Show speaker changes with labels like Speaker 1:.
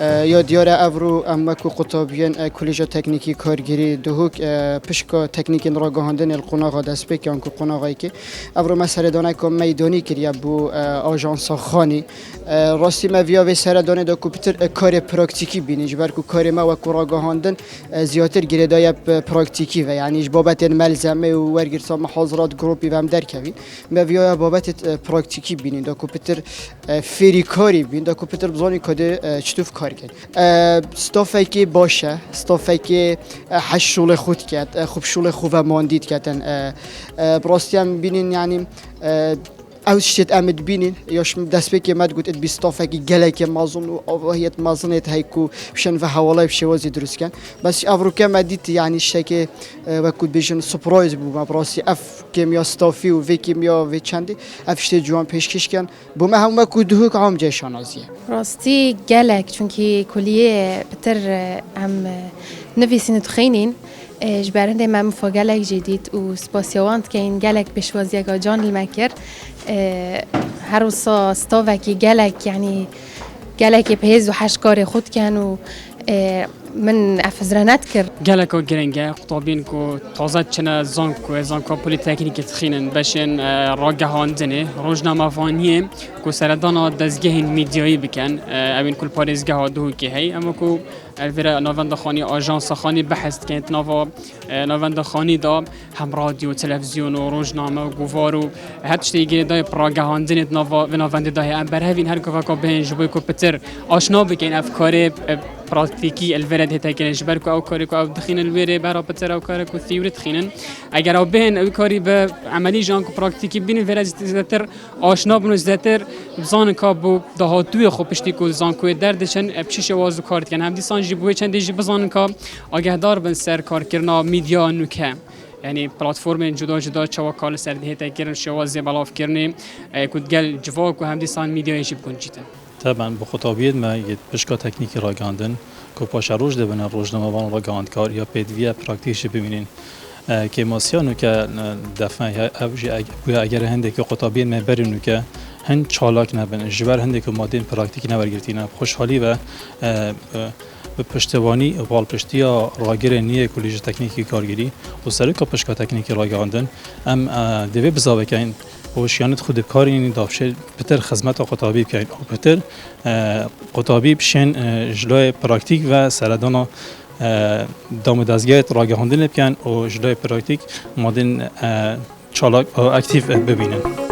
Speaker 1: یا دیار افرو اما کو قطابیان کلیج تکنیکی کارگیری دهوک پشکا تکنیک راگهاندن القناغ دست به که آنکو قناغی که افرو مسئله دانه که میدانی کریا بو آژانس خانی راستی ما ویا و سر دانه دا کمپیوتر کار پراکتیکی بینی جبر کو کار ما و راگهاندن زیاتر گریدای پراکتیکی و یعنی بابت ملزمه و ورگرسا محاضرات گروپی و هم درکوین ما ویا بابت پراکتیکی بینی دا کمپیوتر فری کاری بین دا کمپیوتر بزنی کده چطور کار کرد استافی که باشه استافی که حش شغل خود کرد خوب شغل خوب ماندید کردن براستی هم بینین یعنی او شت امد بینین یاش دست به که مد گفت بیستافه که گله که مازن و آواهیت مازنیت هایکو بشن و حواله بشوازی درست کن بس افروکه مدید یعنی شکی وقت بیشن سپرایز بود ما براستی اف کیمیا استافی و وی کیمیا و چندی اف شت جوان پیشکش کن بوم هم وقت دهو که هم جشن ازیه
Speaker 2: راستی گله چونکی کلیه بتر هم نویسین تخینین جبرند ما مفاجأة جديد وسباسيوانت كاين جالك بشوازيا جان المكر هروسا استوفاكي جالك يعني جالك بهز وحشكاري خود كانوا من افزرانات كر
Speaker 3: جالك وجرينجا قطابين كو توزات شنا زانكو بوليتكنيك تخينن باشن راجعان زنه روجنامه فانيه كو سردانا دزگهن ميدياي بكن اوين كل باريزگه دو كي هي اما كو الفرا نوفند خاني اجانس خاني بحث كانت نوفند خاني دا هم راديو تلفزيون و روجنامه و گوارو هاتشتي يجي دا راجعان زنه نوفند دا هم برهين هر كو بين جوي كمبيوتر آشنا بكن افكار پراکتیکی الورد هتا کنن جبر کو او کاری کو او دخین الوره برا پتر او کاری کو ثیور دخینن اگر او بین او کاری به عملی جان کو پراکتیکی بین ورد زیاتر آشنا بنو زیاتر بزان کا بو دهاتوی خو پشتی کو زان کو دردشن بچش واز کارت کن هم دیسان جبوی چند جی بزان کا آگهدار بن سر کار کرنا میدیا نوکه يعني بلاتفورم جدا چوا کال سر هتا کرن شوازی بلاف کرنی کود گل جواب کو هم دیسان میدیا یشی بکن جیت
Speaker 4: طبعا بخطابیت ما یه بشکا تکنیکی راگاندن که پاش روز ده بنا روزنامه وان راگاندکار یا پیدویا پراکتیش ببینین که ماسیانو که دفعه اوجی اگر هنده که خطابیت ما برینو که هن چالاک نبن جبر هنده که مادین پراکتیکی نورگرتینه خوشحالی و به پشتوانی وال پشتیا راگر نیه کلیج تکنیکی کارگیری و سری که پشکا تکنیکی راگاندن ام دوی بزاوه که این وشیانت خود بکارین دافشه بتر خدمت خطابی بکن و بتر خطابی بشن جلوی پراکتیک و سردانا دام دزگاه راگهاندن بکن و جلوی پراکتیک مادن چالاک اکتیو ببینن